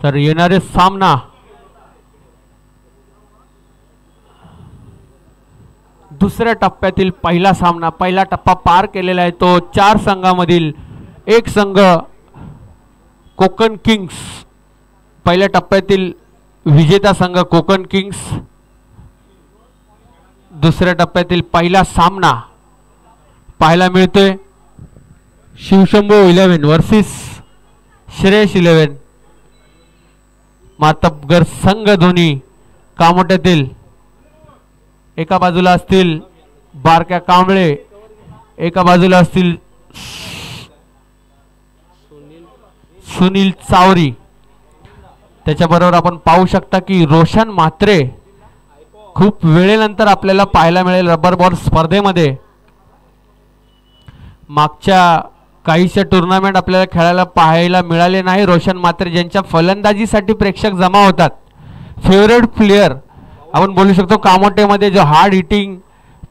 तर येणारे सामना दुसऱ्या टप्प्यातील पहिला सामना, पहिला टप्पा पार केलेला आहे तो 4 संघामधील एक संघ कोकण किंग्स, पहिल्या टप्प्यातील विजेता संघ कोकण किंग्स. दुसऱ्या टप्प्यातील पहिला सामना पाहायला मिळतोय शिवशंभू 11 वर्सेस श्रेयस 11. मातब्बर संघ दोन्ही कामोट्यातील, एका बाजूला असतील बारक्या कांबळे, एका बाजूला असतील सुनील चावरी. त्याच्याबरोबर आपण पाहू शकता की रोशन म्हात्रे खूप वेळेनंतर आपल्याला पाहायला मिळेल रबर बॉल स्पर्धेमध्ये. मागच्या काहीशा टुर्नामेंट आपल्याला खेळायला पाहायला मिळाले नाही. रोशन म्हात्रे ज्यांच्या फलंदाजीसाठी प्रेक्षक जमा होतात, फेवरेट प्लेयर आपण बोलू शकतो कामोटेमध्ये, जो हार्ड हिटिंग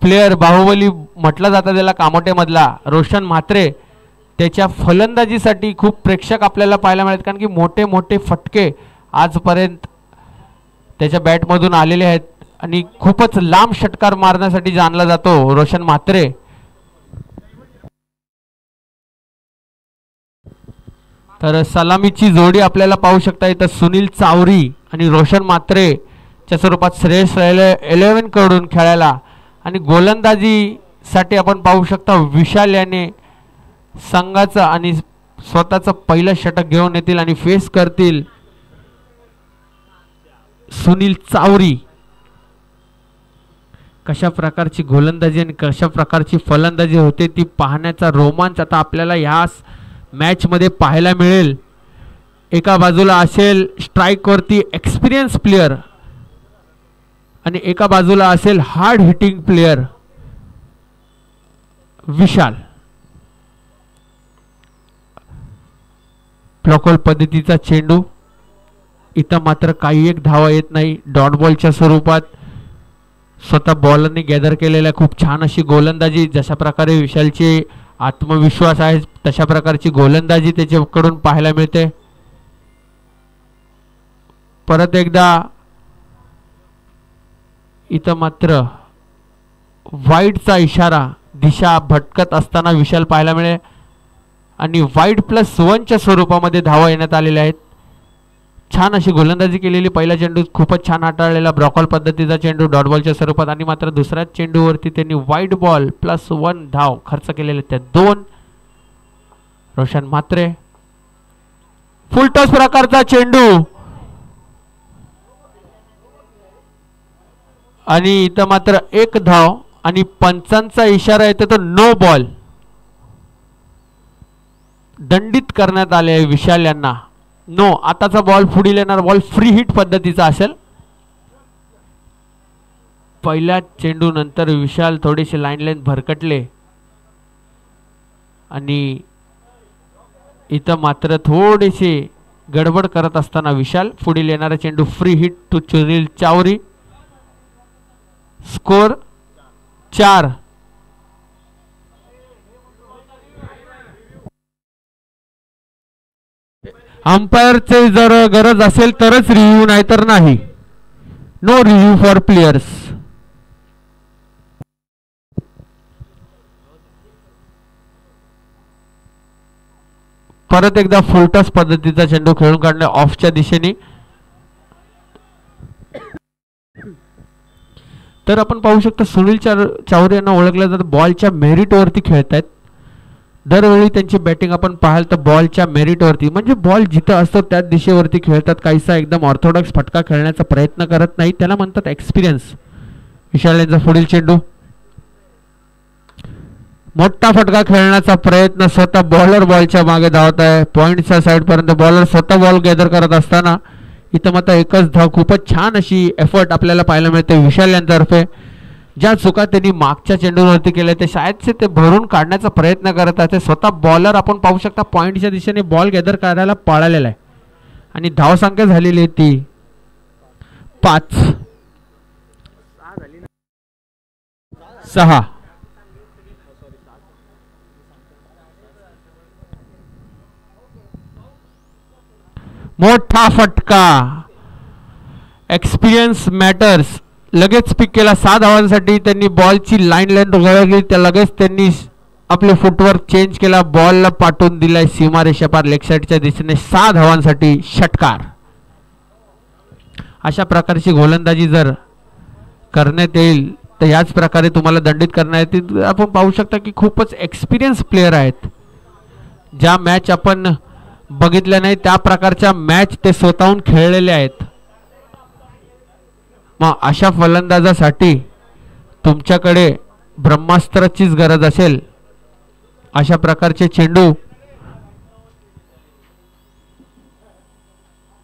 प्लेयर बाहुबली म्हटलं जातं त्याला कामोटेमधला रोशन म्हात्रे, त्याच्या फलंदाजीसाठी खूप प्रेक्षक आपल्याला पाहायला मिळतात. कारण की मोठे मोठे फटके आजपर्यंत त्याच्या बॅटमधून आलेले आहेत आणि खूपच लांब षटकार मारण्यासाठी जाणला जातो रोशन म्हात्रे. तर सलामीची जोडी आपल्याला पाहू शकता इथं सुनील चावरी आणि रोशन म्हात्रे च्या स्वरूपात श्रेयस 11 कडून खेळायला. आणि गोलंदाजीसाठी आपण पाहू शकता विशाल याने संघाचं आणि स्वतःचं पहिलं षटक घेऊन येतील आणि फेस करतील सुनील चावरी. कशा प्रकारची गोलंदाजी आणि कशा प्रकारची फलंदाजी होते ती पाहण्याचा रोमांच आता आपल्याला ह्या मॅच मध्ये पाहायला मिळेल. एका बाजूला असेल स्ट्राइक वरती एक्सपिरियन्स प्लेयर आणि एका बाजूला असेल हार्ड हिटिंग प्लेयर विशाल. ब्लॉकहोल पद्धतीचा चेंडू, इथं मात्र काही एक धावा येत नाही. डॉट बॉलच्या स्वरूपात स्वतः बॉलरने गॅदर केलेल्या खूप छान अशी गोलंदाजी, जशा प्रकारे विशालचे आत्मविश्वास आहे तशा प्रकारची गोलंदाजी त्याच्याकडून पाहायला मिळते. परत एकदा इथं मात्र वाईडचा इशारा, दिशा भटकत असताना विशाल पाहायला मिळेल आणि वाईड +1च्या स्वरूपामध्ये धावा येण्यात आलेल्या आहेत. छान अशी गोलंदाजी केलेली. पहिला चेंडू खूपच छान हाताळलेला ब्लॉकहोल पद्धतीचा चेंडू डॉट बॉलच्या स्वरूपात आणि मात्र दुसऱ्याच चेंडूवरती त्यांनी वाईड बॉल +1 धाव खर्च केलेले, त्या 2 रोशन म्हात्रे. फुलटॉस प्रकारचा चेंडू आणि इथं मात्र 1 धाव आणि पंचांचा इशारा येतो तो नो बॉल. दंडित करण्यात आले आहे विशाल यांना. नो, आताचा बॉल पुढील येणार बॉल फ्री हिट पद्धतीचा असेल. पहिल्या चेंडू नंतर विशाल थोडेसे लाईन भरकटले आणि इथं मात्र थोडेसे गडबड करत असताना विशाल. पुढील येणारा चेंडू free hit to Sunil Chavari. Score 4. अंपायरचे जर गरज असेल तरच रिव्ह्यू, नाही तर नाही. No review for players. परत एकदा फुलटॉस पद्धतीचा चेंडू खेळून काढणे ऑफच्या दिशेने. तर आपण पाहू शकता सुनील चावरे यांना ओळखलं जातं बॉलच्या मेरिटवरती खेळतायत. दरवेळी त्यांची बॅटिंग आपण पाहाल तर बॉलच्या मेरिटवरती, म्हणजे बॉल जिथं असतो त्याच दिशेवरती खेळतात. काहीसा एकदम ऑर्थोडॉक्स फटका खेळण्याचा प्रयत्न करत नाही, त्याला म्हणतात एक्सपिरियन्स. विशाल यांचा पुढील चेंडू, मोठा फटका खेळण्याचा प्रयत्न. स्वतः बॉलर बॉलच्या मागे धावत आहे पॉइंटच्या साइड पर्यंत. बॉलर स्वतः बॉल गॅदर करत असताना इथं मात्र एकच धाव. खूपच छान अशी एफर्ट आपल्याला पाहायला मिळते विशाल यांच्यातर्फे. ज्या चुका त्यांनी मागच्या चेंडूवरती केल्या ते शायदचे ते भरून काढण्याचा प्रयत्न करत आहेत. स्वतः बॉलर आपण पाहू शकता पॉइंटच्या दिशेने बॉल गॅदर करायला पळालेला आहे आणि धावसंख्या झालेली आहे ती 5. 6. मोठा फटका. Experience matters. लगेच पिक केला 6 धावांसाठी. त्यांनी बॉलची लाईन लेंथ वळवली, त्या लगेच त्यांनी आपले फुटवर्क चेंज केला, बॉलला पाठवून दिलाय सीमारेषा पार लेग साईडच्या दिशेने 6 धावांसाठी षटकार. अशा प्रकारची गोलंदाजी जर करण्यात येईल तर याच प्रकारे तुम्हाला दंडित करण्यात येईल. आपण पाहू शकता की खूपच एक्सपिरियन्स प्लेयर आहेत. ज्या मॅच आपण बघितल्या नाही त्या प्रकारच्या मॅच ते स्वतःहून खेळलेले आहेत. मग अशा फलंदाजासाठी तुमच्याकडे ब्रह्मास्त्राचीच गरज असेल. अशा प्रकारचे चेंडू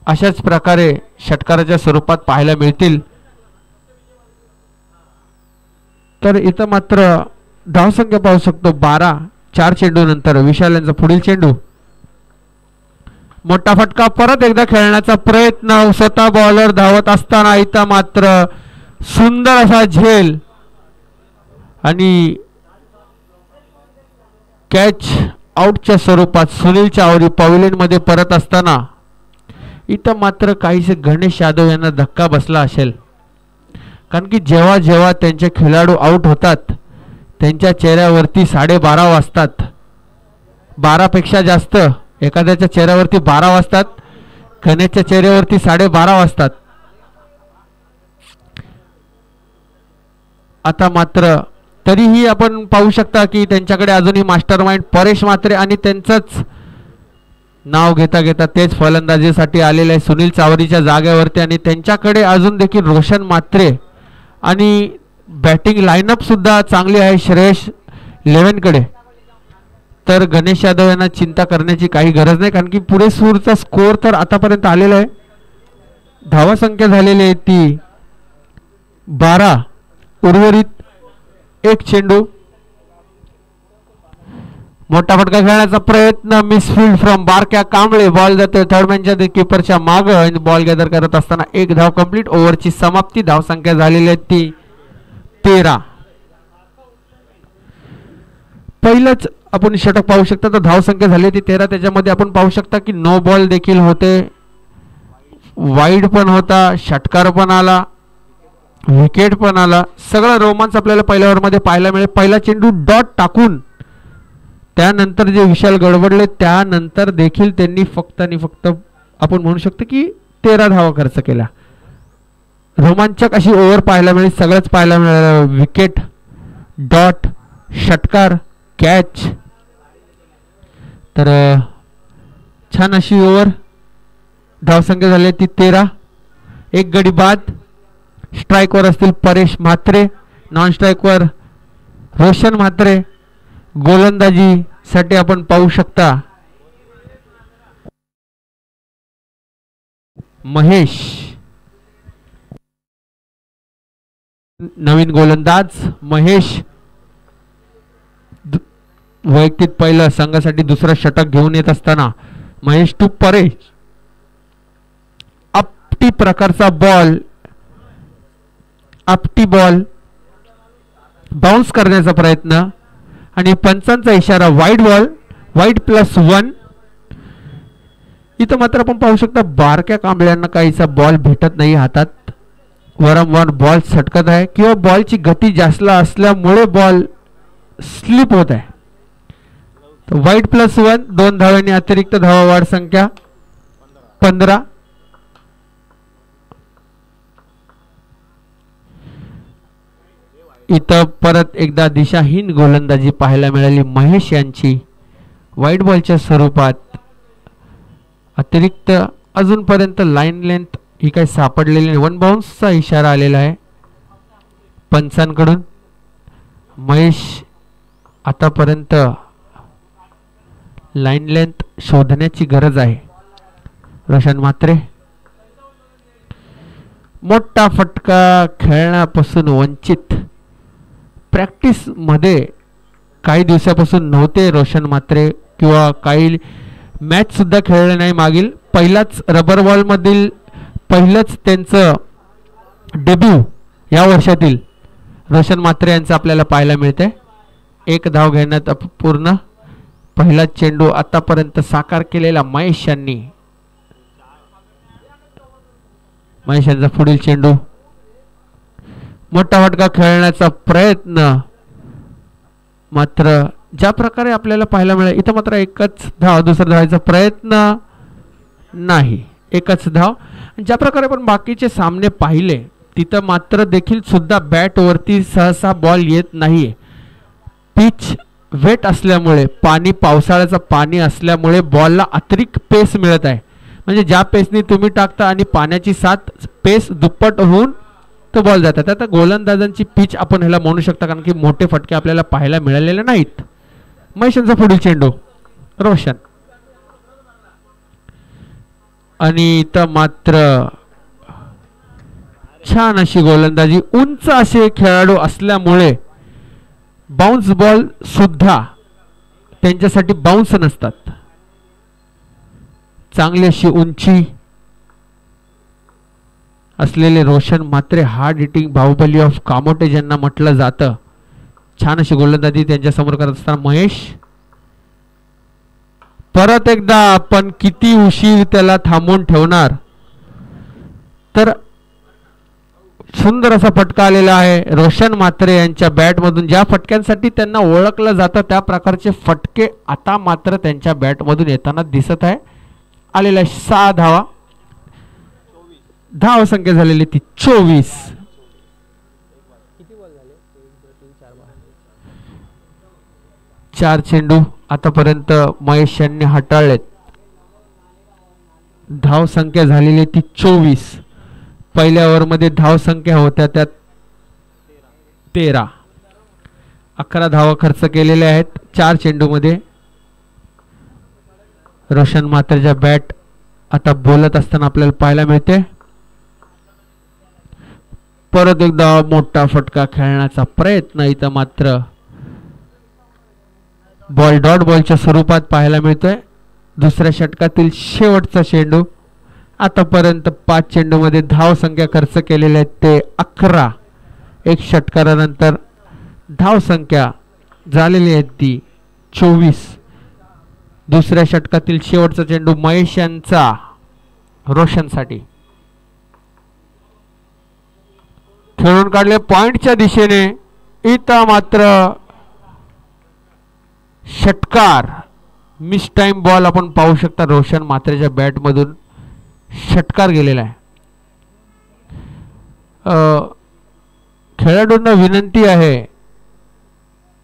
अशाच प्रकारे षटकाराच्या स्वरूपात पाहायला मिळतील. तर इथं मात्र धावसंख्या पाहू शकतो 12. 4 चेंडू नंतर विशाल यांचा पुढील चेंडू. मोठा फटका. परत एकदा खेळण्याचा प्रयत्न. स्वतः बॉलर धावत असताना इथं मात्र सुंदर असा झेल आणि कॅच आउटच्या स्वरूपात सुनील चावरी पवेलियन मध्ये परत असताना इथं मात्र काहीसे गणेश यादव यांना धक्का बसला असेल. कारण की जेव्हा जेव्हा त्यांचे खेळाडू आउट होतात त्यांच्या चेहऱ्यावरती 12:30 वाजतात. 12 पेक्षा जास्त एखाद्याच्या चेहऱ्यावरती 12 वाजतात. गणेशच्या चेहऱ्यावरती 12:30 वाजतात. आता मात्र तरीही आपण पाहू शकता की त्यांच्याकडे अजूनही मास्टर माइंड परेश म्हात्रे आणि त्यांचंच नाव घेता घेता तेच फलंदाजीसाठी आलेले आहे सुनील चावरीच्या जागेवरती. आणि त्यांच्याकडे अजून देखील रोशन म्हात्रे आणि बॅटिंग लाईनअप सुद्धा चांगली आहे श्रेयस लेव्हनकडे. तर गणेश यादव यांना चिंता करण्याची काही गरज नाही, कारण की पुरेसूरचा स्कोअर तर आतापर्यंत आलेला आहे. धावा संख्या झालेली आहे ती 12. उर्वरित 1 चेंडू. मोठा फटका खेळण्याचा प्रयत्न. मिसफील्ड फ्रॉम बारक्या कांबळे. बॉल जातोय थर्डमॅनच्या कीपरच्या माग आणि बॉल गॅदर करत असताना 1 धाव कंप्लीट. ओव्हरची समाप्ती. धावसंख्या झालेली आहे ती 13. पहिलंच आपण षटक पाहू शकता तर धावसंख्या झाली ती 13. त्याच्यामध्ये आपण पाहू शकता की नो बॉल देखील होते, वाईड पण होता, षटकार पण आला, विकेट पण आला. सगळं रोमांच आपल्याला पहिल्या ओव्हरमध्ये पाहायला मिळेल. पहिला चेंडू डॉट टाकून त्यानंतर जे विशाल गडबडले त्यानंतर देखील त्यांनी फक्त आणि फक्त आपण म्हणू शकतो की 13 धावा खर्च केल्या. रोमांचक अशी ओव्हर पाहायला मिळेल. सगळंच पाहायला मिळालं. विकेट, डॉट, षटकार, कॅच. तर छान अशी ओव्हर. धावसंख्या झाली ती 13. 1 गडी बाद. स्ट्राईकवर असतील परेश म्हात्रे, नॉन स्ट्राईकवर रोशन म्हात्रे. गोलंदाजीसाठी आपण पाहू शकता महेश, नवीन गोलंदाज महेश. वैयक्तिक पहिलं संघासाठी दुसरं षटक घेऊन येत असताना महेश टू परेश. आपटी प्रकारचा बॉल, आपटी बॉल बाउन्स करण्याचा प्रयत्न आणि पंचांचा इशारा वाईड बॉल, वाईड +1. इथं मात्र आपण पाहू शकता बारक्या कांबळ्यांना काहीसा बॉल भेटत नाही हातात. वारंवार बॉल सटकत आहे किंवा बॉलची गती जास्त असल्यामुळे बॉल स्लिप होत आहे. तर वाईड +1. 2 धावांनी अतिरिक्त धावा वाढ संख्या 15. इथं परत एकदा दिशाहीन गोलंदाजी पाहायला मिळाली महेश यांची वाईड बॉलच्या स्वरूपात. अतिरिक्त अजूनपर्यंत लाईन लेंथ ही काही सापडलेली नाही. 1 बाउन्सचा इशारा आलेला आहे पंचांकडून. महेश आतापर्यंत लाईन लेंथ शोधण्याची गरज आहे. रोशन म्हात्रे. मोठा फटका खेळण्यापासून वंचित. प्रॅक्टिस मध्ये काही दिवसापासून नव्हते रोशन म्हात्रे किंवा काही मॅच सुद्धा खेळले नाही मागील. पहिलाच रबर बॉल मधील पहिलंच त्यांचं डेब्यू या वर्षातील रोशन म्हात्रे यांचं आपल्याला पाहायला मिळते. 1 धाव घेण्यात पूर्ण. पहिला चेंडू आतापर्यंत साकार केलेला महेश यांनी महेश यांचा पुढील चेंडू, मोठा फटका खेळण्याचा प्रयत्न, मात्र ज्या प्रकारे आपल्याला पाहायला मिळेल इथं मात्र एकच धाव, दुसरा धावायचा प्रयत्न नाही, एकच धाव. ज्या प्रकारे आपण बाकीचे सामने पाहिले तिथं मात्र देखील सुद्धा बॅट वरती सहसा बॉल येत नाहीये. पिच वेट असल्यामुळे, पावसाळ्याचं पाणी असल्यामुळे बॉलला अतिरिक्त पेस मिळत आहे. म्हणजे ज्या पेसनी तुम्ही टाकता आणि पाण्याची साथ पेस दुप्पट होऊन तो बॉल जातात. आता गोलंदाजांची पिच आपण ह्याला म्हणू शकता, कारण की मोठे फटके आपल्याला पाहायला मिळालेले नाहीत. महेशांचा पुढील चेंडू, रोशन, आणि इथं मात्र छान अशी गोलंदाजी. उंच असे खेळाडू असल्यामुळे बाउन्स बॉल सुद्धा त्यांच्यासाठी बाउन्स नसतात. चांगली अशी उंची असलेले Roshan Matre, hard hitting Baahubali of Kamothe ज्यांना म्हटलं जातं. छान अशी गोलंदाजी त्यांच्या समोर करत असताना महेश परत एकदा आपण किती उशीर त्याला थांबवून ठेवणार. तर सुंदर असा फटका आलेला आहे रोशन मात्रे यांच्या बॅटमधून. ज्या फटक्यांसाठी त्यांना ओळखलं जातं त्या प्रकारचे फटके आता मात्र त्यांच्या बॅटमधून येताना दिसत आहे. आलेला 6 धावा, धाव संख्या झालेली ती 24. 4 चेंडू आतापर्यंत महेश यांनी हाताळलेत. धाव संख्या झालेली ती 24. पहिल्या ओव्हरमध्ये धाव संख्या होत्या त्या 13. 11 धावा खर्च केलेल्या आहेत 4 चेंडूमध्ये. रोशन मात्रेच्या बॅट आता बोलत असताना आपल्याला पाहायला मिळते. परत एकदा मोठा फटका खेळण्याचा प्रयत्न, इथं मात्र बॉल डॉट बॉलच्या स्वरूपात पाहायला मिळतोय. दुसऱ्या षटकातील शेवटचा चेंडू. आतापर्यंत 5 चेंडूमध्ये धाव संख्या खर्च केलेल्या आहेत ते 11. एक षटकारानंतर धाव संख्या झालेली आहे ती 24. दुसऱ्या षटकातील शेवटचा चेंडू महेश यांचा रोशनसाठी. खेळून काढले पॉइंटच्या दिशेने. इथं मात्र षटकार, मिस टाइम बॉल आपण पाहू शकता. रोशन मात्रेच्या बॅटमधून षटकार गेलेला आहे. खेळाडूंना विनंती आहे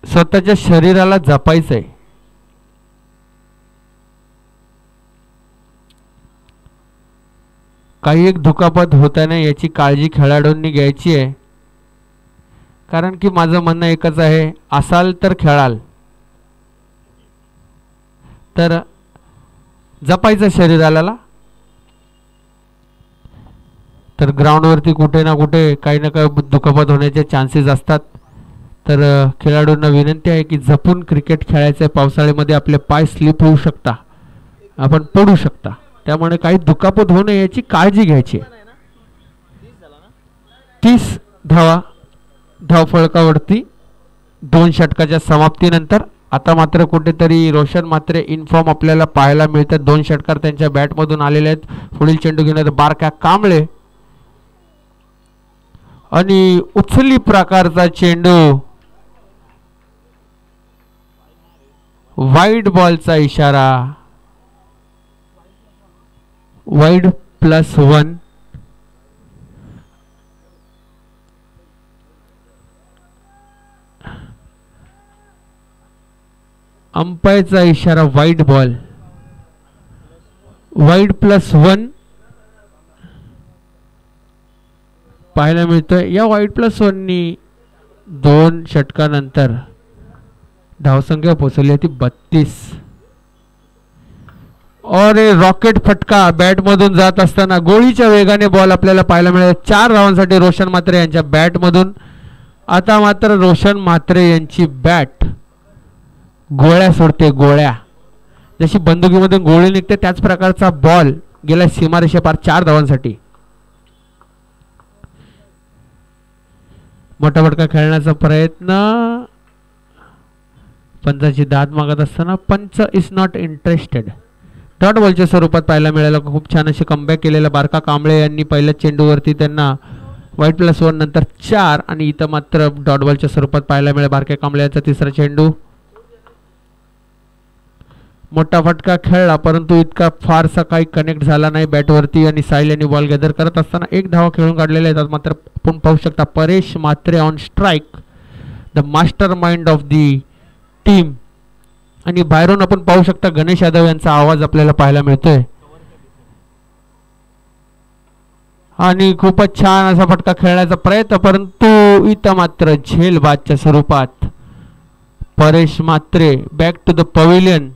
स्वतःच्या शरीराला जपायचंय. काही एक दुखापत होताना याची काळजी खेळाडूंनी घ्यायची आहे. कारण की माझं म्हणणं एकच आहे, असाल तर खेळाल, तर जपायचं शरीराला. तर ग्राउंडवरती कुठे ना कुठे काही ना काही दुखापत होण्याचे चान्सेस असतात. तर खेळाडूंना विनंती आहे की जपून क्रिकेट खेळायचं आहे. पावसाळ्यामध्ये आपले पाय स्लिप होऊ शकता, आपण पडू शकता, त्यामुळे काही दुखापत होऊ नये याची काळजी घ्यायची. 30 धावा धावफलकावरती 2 षटकाच्या समाप्तीनंतर. आता मात्र कुठेतरी रोशन मात्रे इनफॉर्म आपल्याला पाहायला मिळतात. 2 षटकार त्यांच्या बॅटमधून आलेले आहेत. पुढील चेंडू घेण्यात बारक्या कांबळे आणि उचली प्रकारचा चेंडू. वाईड बॉलचा इशारा, वाईड +1. अंपायरचा इशारा वाईड बॉल, वाईड +1 पाहायला मिळतोय. या वाईड +1नी 2 षटकानंतर धावसंख्या पोहोचली ती 32. और रॉकेट फटका बॅटमधून जात असताना गोळीच्या वेगाने बॉल आपल्याला पाहायला मिळेल. 4 धावांसाठी रोशन मात्रे यांच्या बॅटमधून. आता मात्र रोशन मात्रे यांची बॅट गोळ्या सोडते, गोळ्या. जशी बंदुकीमधून गोळी निघते त्याच प्रकारचा बॉल गेला सीमारेषेपार 4 धावांसाठी. मोठा फटका खेळण्याचा प्रयत्न. पंचाची दाद मागत असताना पंच इज नॉट इंटरेस्टेड. डॉट बॉलच्या स्वरूपात पाहायला मिळालं. खूप छान असे कमबॅक केलेला बारका कांबळे यांनी पहिल्या चेंडूवरती त्यांना वाईट +1 नंतर 4 आणि इथं मात्र डॉट बॉलच्या स्वरूपात पाहायला मिळाला बारक्या कांबळे यांचा तिसरा चेंडू. मोठा फटका खेळला परंतु इतका फारसा काही कनेक्ट झाला नाही बॅटवरती आणि साहिल यांनी बॉल गॅदर करत असताना एक धावा खेळून काढलेल्या आहेत. मात्र आपण पाहू शकता Paresh Mhatre on strike, the master mind of the team. आणि बाहेरून आपण पाहू शकता गणेश यादव यांचा आवाज आपल्याला पाहायला मिळतोय. आणि खूपच छान असा फटका खेळण्याचा प्रयत्न परंतु इथं मात्र झेलबादच्या स्वरूपात Paresh Mhatre back to the pavilion.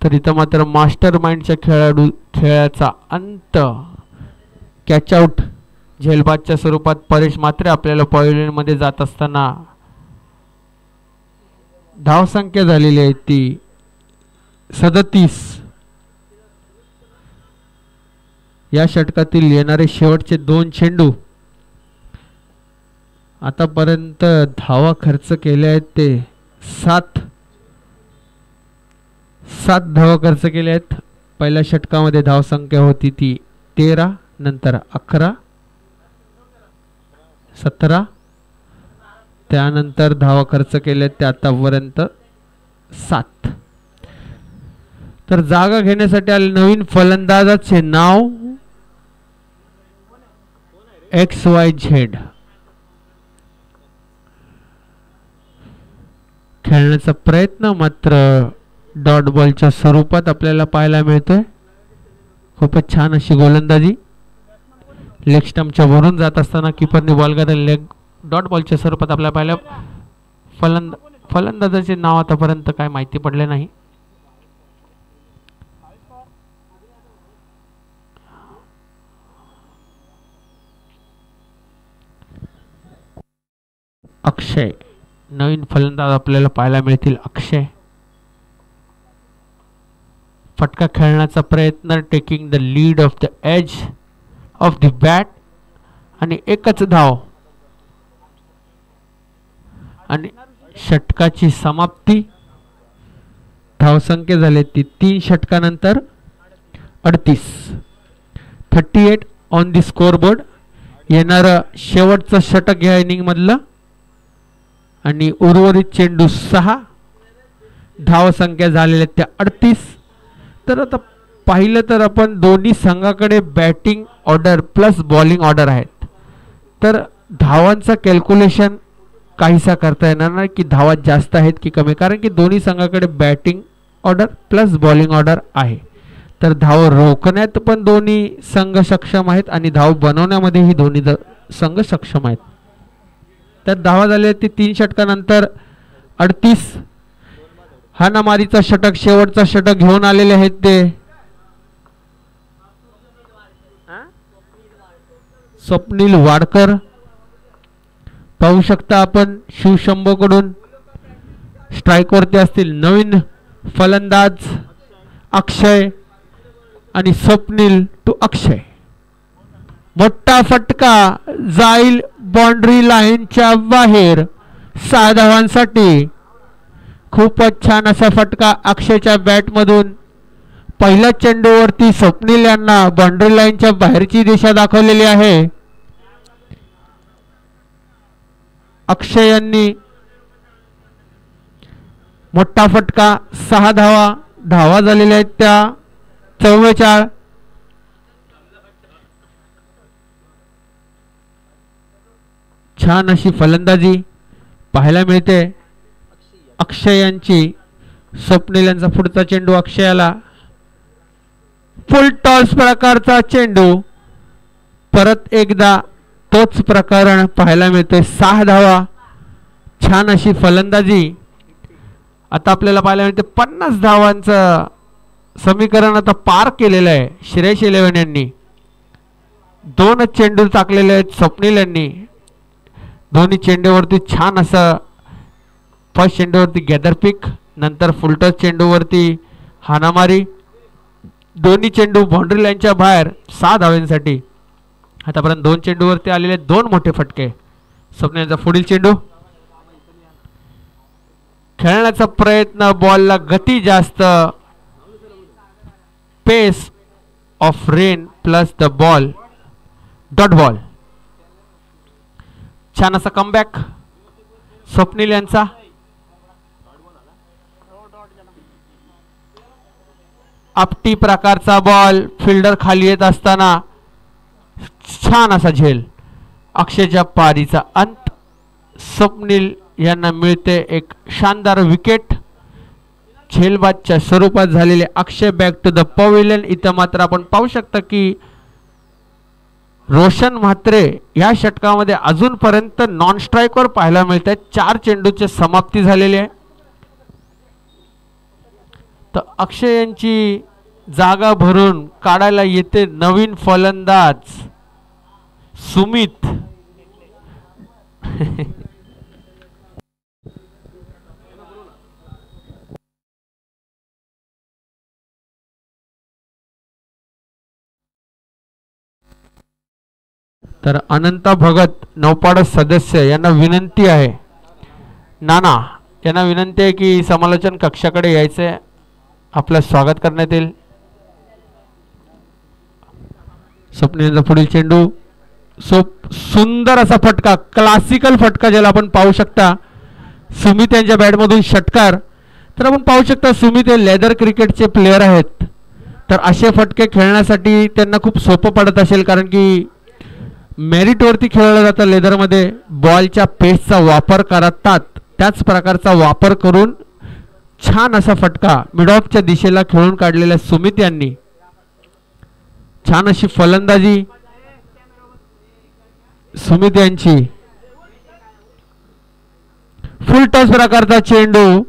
तर इथं मात्र मास्टर माइंडच्या खेळाचा अंत. कॅच आउट झेलबादच्या स्वरूपात परेश म्हात्रे आपल्याला पवेलियन मध्ये जात असताना धावसंख्या झालेली आहे ती 37. या षटकातील येणारे शेवटचे 2 चेंडू आतापर्यंत धावा खर्च केले आहेत ते 7 धावा खर्च केल्या आहेत. पहिल्या षटकामध्ये धावसंख्या होती ती 13, नंतर 11, 17, त्यानंतर धावा खर्च केल्या ते आतापर्यंत 7. तर जागा घेण्यासाठी आले नवीन फलंदाजाचे नाव XYZ. खेळण्याचा प्रयत्न मात्र डॉट बॉलच्या स्वरूपात आपल्याला पाहायला मिळतोय. खूपच छान अशी गोलंदाजी लेग स्टंपच्या वरून जात असताना कीपरने बॉल गॅदर लेग डॉट बॉलच्या स्वरूपात आपल्याला पाहिलं. फलंदाजाचे नाव आतापर्यंत काय माहिती पडले नाही. अक्षय नवीन फलंदाज आपल्याला पाहायला मिळतील. अक्षय फटका खेळण्याचा प्रयत्न taking the lead off the edge of the bat आणि एकच धाव आणि षटकाची समाप्ती. धावसंख्या झाली ती 3 षटकानंतर 38 ऑन दी स्कोअरबोर्ड. येणारं शेवटचं षटक या इनिंग मधलं आणि उर्वरित चेंडू 6. धावसंख्या झालेल्या त्या 38. तर आता पाहिलं तर आपण दोन्ही संघाकडे batting order plus bowling order आहेत. तर धावांचा कॅल्क्युलेशन काहीसा करता येणार नाही की धावा जास्त आहेत की कमी, कारण की दोन्ही संघाकडे batting order plus bowling order आहे. तर धाव रोखण्यात पण दोन्ही संघ सक्षम आहेत आणि धाव बनवण्यामध्येही दोन्ही संघ सक्षम आहेत. तर धावा झाले ती 3 षटकानंतर 38. हाणामारीचा षटक शेवटचा षटक घेऊन आलेले आहेत ते स्वप्नील वाडकर. पाहू शकता आपण शिवशंभूकडून स्ट्राईक वरती असतील. नवीन फलंदाज अक्षय आणि स्वप्नील टू अक्षय. मोठा फटका जाईल बाउंड्री लाईनच्या बाहेर 6 धावांसाठी. खूपच छान असा फटका अक्षयच्या बॅट मधून. पहिल्या चेंडूवरती स्वप्नील यांना बाउंड्री लाईनच्या बाहेरची दिशा दाखवलेली आहे. अक्षय यांनी मोठा फटका 6 धावा झालेल्या आहेत त्या 44. छान अशी फलंदाजी पाहायला मिळते अक्षय यांची. स्वप्नील यांचा पुढचा चेंडू अक्षयाला फुल टॉस प्रकारचा चेंडू. परत एकदा तोच प्रकरण पाहायला मिळतोय. 6 धावा. छान अशी फलंदाजी. आता आपल्याला पाहायला मिळते 50 धावांचं समीकरण आता पार केलेलं आहे श्रेयस 11 यांनी. 2 चेंडू टाकलेले आहेत स्वप्नील यांनी. दोन्ही चेंडूवरती छान असं फर्स्ट चेंडूवरती गॅदर पिक, नंतर फुलटॉस चेंडूवरती हाणामारी. दोन्ही चेंडू बाउंड्री लाईनच्या बाहेर 6 धावांसाठी. आतापर्यंत 2 चेंडूवरती आलेले 2 मोठे फटके. स्वप्नीलचा पुढील चेंडू खेळण्याचा प्रयत्न, बॉलला गती जास्त, pace off rain plus the ball, dot ball. छान असा कमबॅक स्वप्नील यांचा. आपटी प्रकारचा बॉल, फिल्डर खाली येत असताना छान असा झेल. अक्षयच्या पारीचा अंत. स्वप्नील यांना मिळते एक शानदार विकेट. झेलबादच्या स्वरूपात झालेले अक्षय बॅक टू द पवेलियन. इथं मात्र आपण पाहू शकता की रोशन म्हात्रे या षटकामध्ये अजूनपर्यंत नॉन स्ट्राईकवर पाहायला मिळत आहे. 4 चेंडूची समाप्ती झालेली आहे. तर अक्षय यांची जागा भरून काढायला येते नवीन फलंदाज सुमित. तर अनंता भगत नौपाड सदस्य यांना विनंती आहे, नाना यांना विनंती आहे की समालोचन कक्षाकडे यायचे, आपलं स्वागत करण्यात येईल. स्वप्नीलचा पुढील चेंडू, सुंदर असा फटका, क्लासिकल फटका ज्याला आपण पाहू शकता सुमित यांच्या बॅटमधून षटकार. तर आपण पाहू शकता सुमित हे लेदर क्रिकेटचे प्लेयर आहेत. तर असे फटके खेळण्यासाठी त्यांना खूप सोपं पडत असेल, कारण की मेरिटवरती खेळलं जातं लेदरमध्ये. बॉलच्या पेसचा वापर करतात, त्याच प्रकारचा वापर करून छान असा फटका मिड ऑफच्या दिशेला खेळून काढलेल्या सुमित यांनी. छान अशी फलंदाजी सुमित यांची. फुल टॉस प्रकारचा चेंडू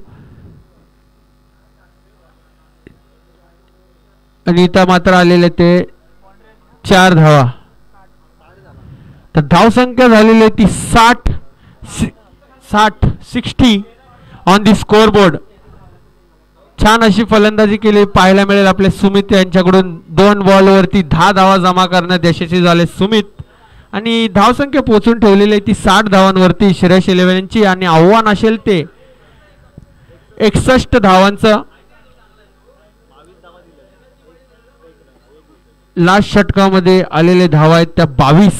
आणि इथं मात्र आलेले ते 4 धावा. तर धावसंख्या झालेली ती 60 ऑन दी स्कोर बोर्ड. छान अशी फलंदाजी केली पाहायला मिळेल आपले सुमित यांच्याकडून. 2 बॉलवरती 10 धावा जमा करण्यात यशस्वी झाले सुमित आणि धावसंख्या पोहोचून ठेवलेली आहे ती 60 धावांवरती श्रेयस 11 ची. आणि आव्हान असेल ते 61 धावांचं. लास्ट षटकामध्ये आलेले धावा आहेत त्या 22.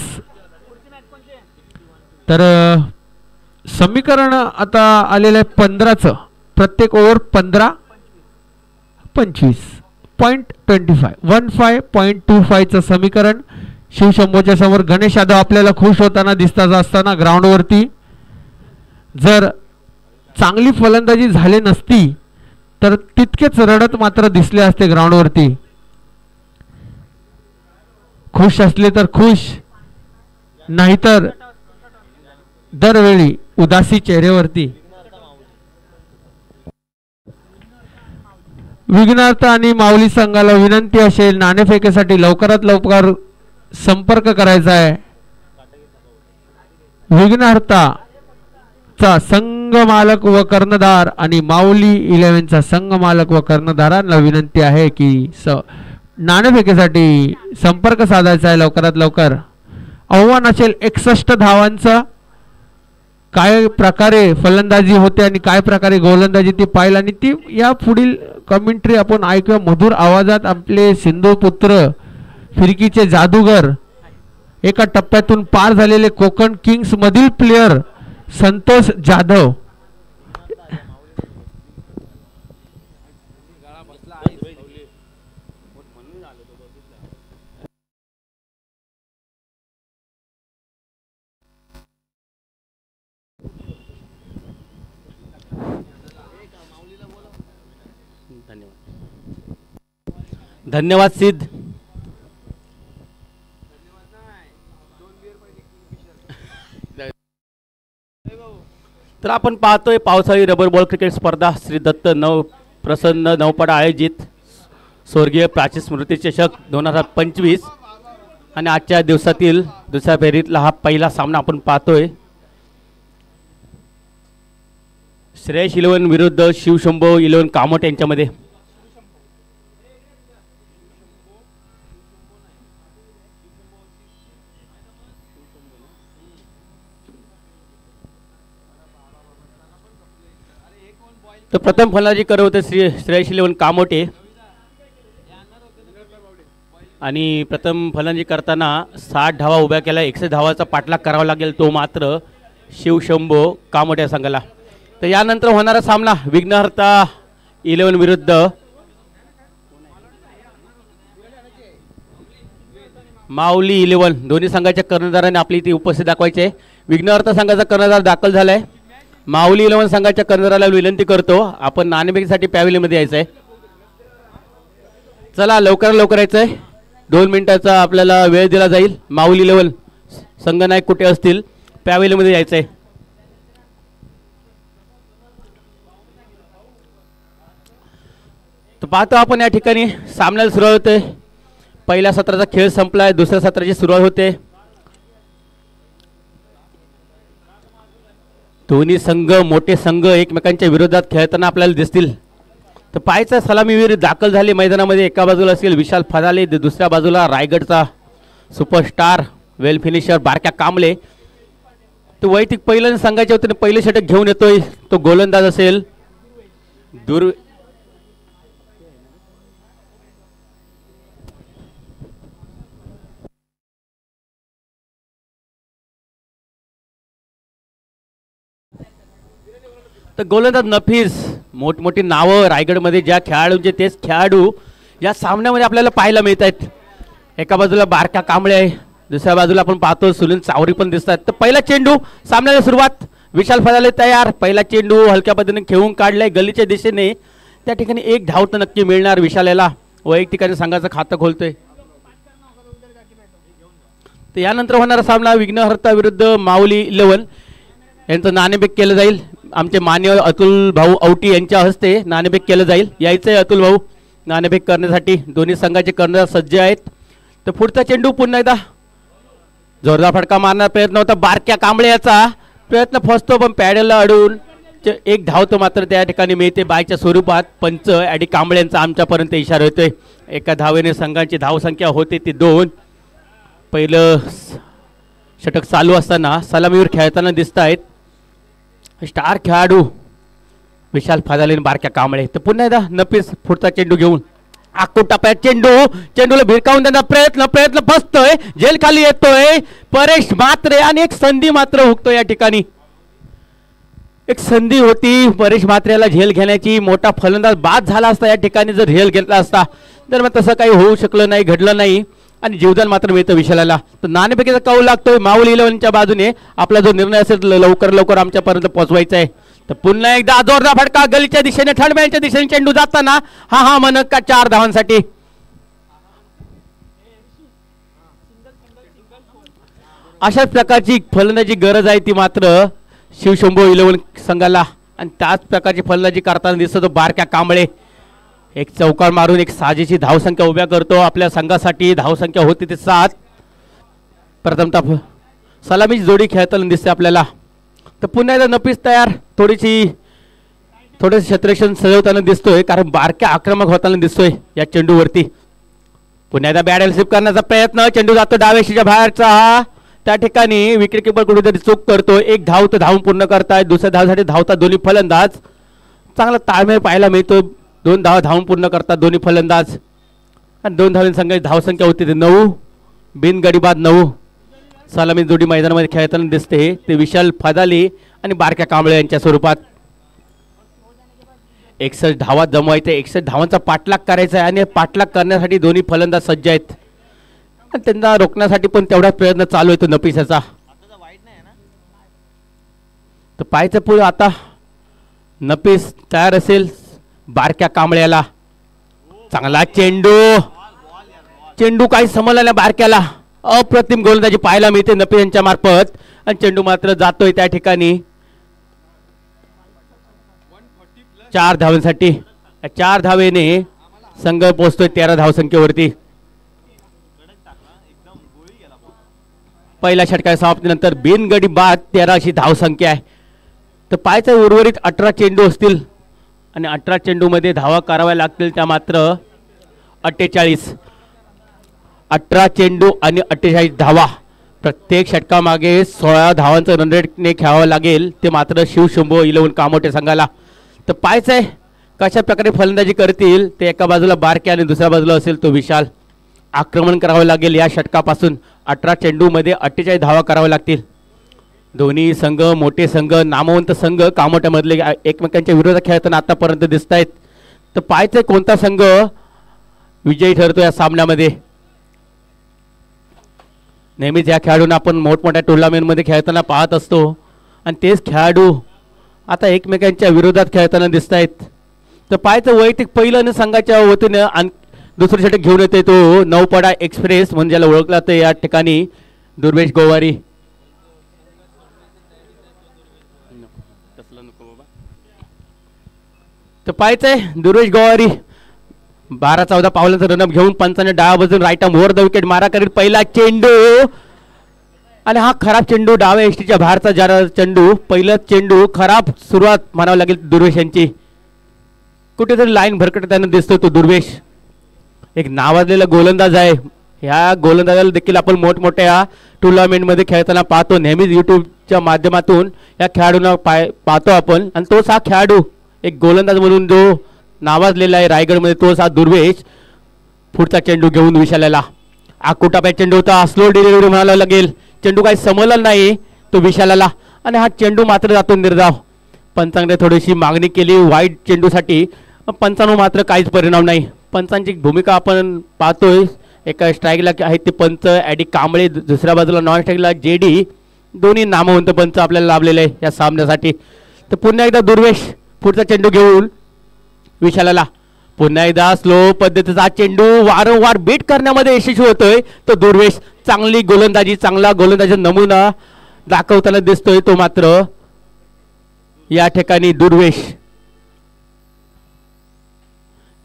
तर समीकरण आता आलेलं आहे 15चं. प्रत्येक ओव्हर 15 25.25 15.25चं समीकरण. शिवशंभोच्या समोर गणेश यादव आपल्याला खुश होताना दिसतात असताना ग्राउंडवरती. जर चांगली फलंदाजी झाली नसती तर तितकेच रडत मात्र दिसले असते ग्राउंडवरती. खुश असले तर खुश, नाहीतर दरवेळी उदासी चेहऱ्यावरती. विघ्नार्थ आणि माऊली संघाला विनंती असेल नाणेफेकीसाठी लवकरात लवकर संपर्क करायचा आहे. विघ्नार्थाचा संघ मालक व कर्णधार आणि माऊली 11चा संघ मालक व कर्णधारांना विनंती आहे की नाणेफेकीसाठी संपर्क साधायचा आहे लवकरात लवकर. आव्हान असेल 61 धावांचं. काय प्रकारे फलंदाजी होते आणि काय प्रकारे गोलंदाजी ती पाहिलं आणि ती या पुढील कमेंट्री आपण ऐकूया मधुर आवाजात. आपले सिंधू पुत्र फिरकीचे जादूगर, एका टप्प्यातून पार झालेले कोकण किंग्स मधील प्लेयर संतोष जाधव. धन्यवाद सिद्ध. तर आपण पाहतोय पावसाळी रबर बॉल क्रिकेट स्पर्धा श्री दत्त प्रसन्न नौपाडा आयोजित स्वर्गीय प्राची स्मृती चषक 2025 आणि आजच्या दिवसातील दुसऱ्या फेरीतला हा पहिला सामना आपण पाहतोय. श्रेयस 11 विरुद्ध शिवशंभो 11 कामोट यांच्यामध्ये. तर प्रथम फलंदाजी करत होते श्रेयस 11 कामोटे आणि प्रथम फलंदाजी करताना 60 धावा उभ्या केल्या. 61 धावाचा पाठलाग करावा लागेल, तो मात्र शिवशंभो कामोटे या संघाला. तर यानंतर होणारा सामना विघ्नहर्ता 11 विरुद्ध माऊली 11. दोन्ही संघाच्या कर्णधारांनी आपली इथे उपस्थिती दाखवायची आहे. विघ्नहर्ता संघाचा कर्णधार दाखल झालाय. माऊली 11 संघाच्या कर्णधाराला विनंती करतो आपण नाणेफेकीसाठी पॅव्हिलियनमध्ये यायचं आहे. चला लवकर यायचं आहे. 2 मिनिटाचा आपल्याला वेळ दिला जाईल. माऊली 11 संघनायक कुठे असतील पॅव्हिलियनमध्ये यायचं आहे. तर पाहतो आपण या ठिकाणी सामन्याला सुरुवात होते. पहिल्या सत्राचा खेळ संपलाय, दुसऱ्या सत्राची सुरुवात होते. दोन्ही संघ मोठे संघ एकमेकांच्या विरोधात खेळताना आपल्याला दिसतील. तर पाहायचं सलामीवीर दाखल झाले मैदानामध्ये. एका बाजूला असेल विशाल फदाले, दुसऱ्या बाजूला रायगडचा सुपरस्टार वेल फिनिशर बारक्या कांबळे. तो वैयक्तिक पहिल्या संघाच्या वतीने पहिले षटक घेऊन येतोय. तो गोलंदाज असेल तर गोलंदाज नफीस. मोठमोठी नावं रायगडमध्ये ज्या खेळाडूंचे तेच खेळाडू या सामन्यामध्ये आपल्याला पाहायला मिळत आहेत. एका बाजूला बारक्या कांबळे आहे, दुसऱ्या बाजूला आपण पाहतो सुनील चावरी पण दिसतात. तर पहिला चेंडू सामन्याला सुरुवात. विशाल फदाले तयार. पहिला चेंडू हलक्या पद्धतीने खेळून काढलाय गलीच्या दिशेने. त्या ठिकाणी एक धाव तर नक्की मिळणार विशालेला. वैयक्तिकाने संघाचं खातं खोलतोय. तर यानंतर होणारा सामना विघ्नहर्ता विरुद्ध माऊली 11 यांचं नाणेफेक केलं जाईल. आमचे मान्य अतुल भाऊ औटी यांच्या हस्ते नाणेफेक केलं जाईल. यायचं आहे अतुल भाऊ नाणेफेक करण्यासाठी. दोन्ही संघाचे कर्णधार सज्ज आहेत. तर पुढचा चेंडू पुन्हा एकदा जोरदार फटका मारण्याचा प्रयत्न होता. बारक्या कांबळे याचा प्रयत्न फसतो पण पॅडलला अडून एक धाव तो मात्र त्या ठिकाणी मिळते बायच्या स्वरूपात. पंच ॲडी कांबळे यांचा आमच्यापर्यंत इशारा होतोय. एका धावेने संघांची धावसंख्या होते ती 2. पहिलं षटक चालू असताना सलामीवर खेळताना दिसत आहेत स्टार खेळाडू विशाल फदाले बारक्या कांबळे. तर पुन्हा एकदा नफीस पुढचा चेंडू घेऊन आखू टप्प्यात चेंडूला भिरकावून देण्याचा प्रयत्न फसतोय. जेल खाली येतोय परेश म्हात्रे आणि एक संधी मात्र हुकतोय. या ठिकाणी एक संधी होती परेश म्हात्रेला झेल घेण्याची. मोठा फलंदाज बाद झाला असता या ठिकाणी जर झेल घेतला असता. तर मग तसं काही होऊ शकलं नाही, घडलं नाही आणि जीवदान मात्र मिळतं विशालाला. तर नाणेफेकीचा कौल लागतोय माऊली 11च्या बाजूने. आपला जो निर्णय असेल लवकर आमच्यापर्यंत पोहोचवायचा आहे. तर पुन्हा एकदा जोरदार फटका गलीच्या दिशेने ठणब्यांच्या दिशेने चेंडू जाताना हा म्हणत का 4 धावांसाठी. अशाच प्रकारची फलंदाजी गरज आहे ती मात्र शिवशंभो 11 संघाला. आणि त्याच प्रकारची फलंदाजी करताना दिसतो बारक्या कांबळे. एक चौकार मारून एक साजेशी धावसंख्या उभ्या करतो आपल्या संघासाठी. धावसंख्या होती ते 7. प्रथमतः सलामीची जोडी खेळताना दिसते आपल्याला. तर पुन्हा एकदा नफीस तयार. थोडंसं क्षेत्ररक्षण सजवताना दिसतोय कारण बारक्या आक्रमक होताना दिसतोय या चेंडूवरती. पुन्हा एकदा बॅट स्लिप करण्याचा प्रयत्न. चेंडू जातो डावेशीच्या बाहेरचा. त्या ठिकाणी विकेट किपर कुठेतरी चूक करतो. एक धाव तर धावून पूर्ण करताय. दुसऱ्या धावसाठी धावतात दोन्ही फलंदाज. चांगला ताळमेळ पाहायला मिळतो. 2 धावा धावून पूर्ण करतात दोन्ही फलंदाज. आणि 2 धावांनी संघाची धावसंख्या होती ते 9. बिनगडीबाद 9. सलामी जोडी मैदानामध्ये खेळताना दिसते ते विशाल फदाले आणि बारक्या कांबळे यांच्या स्वरूपात. 61 धावा जमवायचे. 61 धावांचा पाठलाग करायचा आहे आणि पाठलाग करण्यासाठी दोन्ही फलंदाज सज्ज आहेत. आणि त्यांना रोखण्यासाठी पण तेवढाच प्रयत्न चालू आहे तो नफीसाचा. तर पाहायचं पुढे आता नफीस तयार असेल बारक्या कांबळ्याला. चांगला चेंडू काही समजला नाही बारक्याला. अप्रतिम गोलंदाजी पाहायला मिळते नफीस यांच्या मार्फत. आणि चेंडू मात्र जातोय त्या ठिकाणी 4 धावांसाठी. 4 धावेने संघ पोहोचतोय 13 धावसंख्येवरती. पहिल्या षटकाच्या समाप्तीनंतर बिनगडी बाद 13 अशी धावसंख्या आहे. तर पाहायचं उर्वरित 18 चेंडू असतील आणि 18 चेंडूमध्ये धावा कराव्या लागतील त्या मात्र 48. 18 चेंडू आणि 48 धावा. प्रत्येक षटकामागे 16 धावांचं रन रेटने खेळावं लागेल ते मात्र शिवशंभो 11 कामोटे संघाला. तर पाहायचं आहे कशा प्रकारे फलंदाजी करतील ते. एका बाजूला बारके आणि दुसऱ्या बाजूला असेल तो विशाल. आक्रमण करावं लागेल या षटकापासून. 18 चेंडूमध्ये 48 धावा कराव्या लागतील. दोन्ही संघ मोठे संघ, नामवंत संघ कामोट्यामधले एकमेकांच्या विरोधात खेळताना आतापर्यंत दिसत आहेत. तर पाहायचं कोणता संघ विजयी ठरतो या सामन्यामध्ये. नेहमीच या खेळाडूंना आपण मोठमोठ्या टुर्नामेंटमध्ये खेळताना पाहत असतो आणि तेच खेळाडू आता एकमेकांच्या विरोधात खेळताना दिसत आहेत. तर पाहायचं वैयक्तिक पहिलं आणि संघाच्या वतीने आणि दुसरं षटक घेऊन येते तो नौपाडा एक्सप्रेस म्हणजे ज्याला ओळखला तर या ठिकाणी दुर्वेश गोवारी. तर पाहायचंय दुर्वेश गोवारी 12-14 पावलांचा रनअप घेऊन पंचाने डाव्या बाजून right arm over the wicket मारा करीत पहिला चेंडू आणि हा खराब चेंडू डाव्या एसटीच्या बाहेरचा जाणारा चेंडू. पहिला चेंडू खराब सुरुवात म्हणावं लागेल दुर्वेश यांची. कुठेतरी लाईन भरकटताना दिसतो तो दुर्वेश. एक नावाजलेला गोलंदाज आहे. ह्या गोलंदाजाला देखील आपण मोठमोठ्या टुर्नामेंटमध्ये खेळताना पाहतो. नेहमीच यूट्यूबच्या माध्यमातून या खेळाडूंना पाहतो आपण. आणि तोच हा खेळाडू एक गोलंदाज म्हणून जो नावाजलेला आहे रायगडमध्ये तोच हा दुर्वेश. पुढचा चेंडू घेऊन विशालाला. आकुटापॅ चेंडू होता. स्लो डिलिव्हरी म्हणायला लागेल. चेंडू काही समजला नाही तो विशालाला आणि हा चेंडू मात्र जातो निर्धाव. पंचांकडे थोडीशी मागणी केली वाईट चेंडूसाठी. पंचांवर मात्र काहीच परिणाम नाही. पंचांची भूमिका आपण पाहतोय. एका स्ट्राईकला आहेत ते पंच ॲडी कांबळे, दुसऱ्या बाजूला नॉन स्ट्राईकला JD. दोन्ही नामवंत पंच आपल्याला लाभलेले आहे या सामन्यासाठी. तर पुन्हा एकदा दुर्वेश पुढचा चेंडू घेऊन विशालाला. पुन्हा एकदा स्लो पद्धतीचा चेंडू वारंवार बीट करण्यामध्ये यशस्वी होतोय तो दुर्वेश. चांगली गोलंदाजी, चांगला गोलंदाजी नमुना दाखवताना दिसतोय तो मात्र या ठिकाणी दुर्वेश.